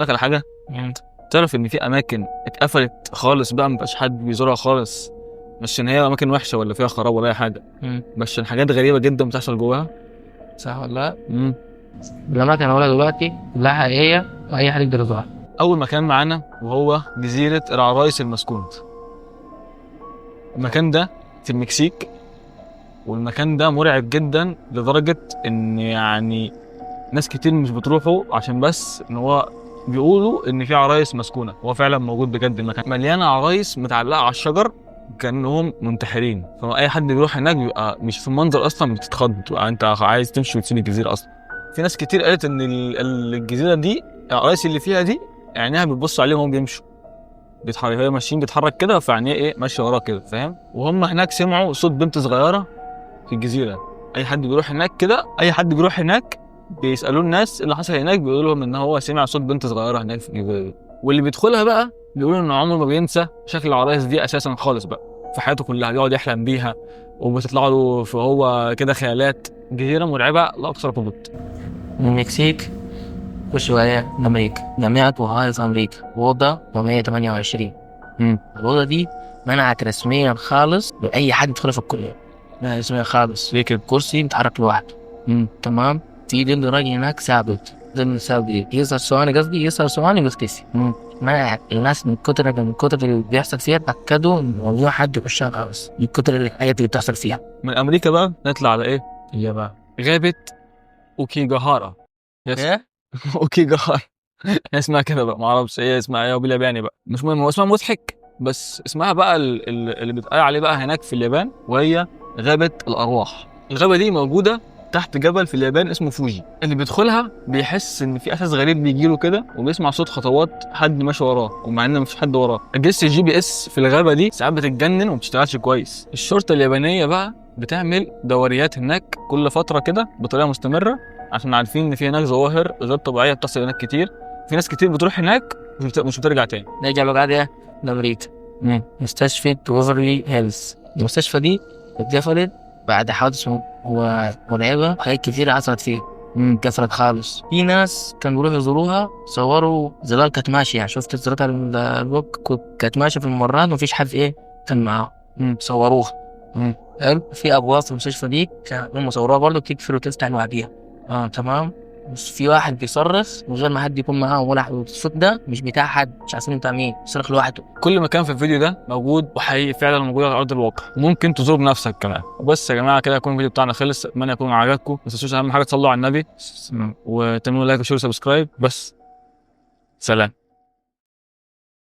لك على حاجه، تعرف ان في اماكن اتقفلت خالص بقى مبقاش حد بيزورها خالص، مش عشان هي اماكن وحشه ولا فيها خراب ولا اي حاجه، بس عشان حاجات غريبه جدا بتحصل جواها. صح ولا لا؟ الأماكن اللي هقولها دلوقتي كلها حقيقية وأي حد يقدر يزورها. اول مكان معانا وهو جزيره العرايس المسكونه. المكان ده في المكسيك، والمكان ده مرعب جدا لدرجه ان يعني ناس كتير مش بتروحوا عشان بس ان هو بيقولوا ان في عرايس مسكونه. هو فعلا موجود بجد، المكان مليان عرايس متعلقه على الشجر كانهم منتحرين. فاي حد بيروح هناك بيبقى مش في المنظر اصلا بتتخض، بتبقى انت عايز تمشي وتسيب الجزيره اصلا. في ناس كتير قالت ان الجزيره دي العرايس اللي فيها دي عينيها بتبص عليهم وهم بيمشوا، بيتحرك، هي ماشيين بيتحرك كده فعينيه ايه ماشيه وراه كده، فاهم؟ وهم هناك سمعوا صوت بنت صغيره في الجزيره. اي حد بيروح هناك كده، اي حد بيروح هناك بيسالوا الناس اللي حصل هناك، بيقولوا لهم ان هو سمع صوت بنت صغيره هناك في الجزيره. واللي بيدخلها بقى بيقولوا انه عمره ما بينسى شكل العرايس دي اساسا خالص بقى في حياته كلها، بيقعد يحلم بيها وبتطلع له فهو كده خيالات. جزيره مرعبه لا اكثر قوه. من المكسيك وشوية أمريكا، جامعة أوهايو في أمريكا، أوضة 428. الأوضة دي منعت رسميا خالص لأي حد يدخل في الكلية، لا رسميا خالص. ليه كده؟ كرسي بيتحرك لوحده. تمام. في ظل راجل هناك ثابت، ظل ثابت يسهر ثواني، قصدي يسهر ثواني ويختفي. منع الناس من كتر اللي بيحصل فيها، تأكدوا إن ممنوع حد يخشها خالص من كتر الحاجات اللي بتحصل فيها. من امريكا بقى نطلع على ايه؟ اليابان. غابه اوكيجاهارا. ايه؟ اوكيجاهارا اسمها كده بقى، ما اعرفش هي اسمها ايه بالياباني بقى، مش مهم، هو اسمها مضحك بس اسمها بقى اللي بيتقال عليه بقى هناك في اليابان، وهي غابة الأرواح. الغابة دي موجودة تحت جبل في اليابان اسمه فوجي. اللي بيدخلها بيحس ان في احساس غريب بيجيله كده، وبيسمع صوت خطوات حد ماشي وراه ومع ان مفيش حد وراه. اجهزة الجي بي اس في الغابة دي ساعات بتتجنن وما بتشتغلش كويس. الشرطة اليابانية بقى بتعمل دوريات هناك كل فترة كده بطريقة مستمرة، عشان عارفين ان في هناك ظواهر غير طبيعية بتحصل هناك كتير. في ناس كتير بتروح هناك مش بترجع تاني. نرجع بقى ده لأمريكا. مستشفى بيفرلي هيلز. المستشفى دي اتقفلت بعد حوادث مرعبة وحاجات كتيرة حصلت فيها. اتقفلت خالص. في ناس كانوا بيروحوا يزوروها، صوروا ظلال كانت ماشية، يعني شفت صورتها الوقت كانت ماشية في الممرات ومفيش حد ايه كان معاهم. صوروها. حلو. في أبواب في المستشفى دي كانوا صوروها برضه بتقفل وتفتح لوحديها. تمام. بس في واحد بيصرخ من غير ما حد يكون معاه ولا حد، الصوت ده مش بتاع حد، مش عارفين بتاع مين، بيصرخ لوحده. كل مكان في الفيديو ده موجود وحقيقي فعلا موجود على ارض الواقع، وممكن تزور بنفسك كمان. وبس يا جماعه كده يكون الفيديو بتاعنا خلص، اتمنى يكون عجبكم. ما تنسوش اهم حاجه تصلوا على النبي وتعملوا لايك وشير وسبسكرايب. بس سلام.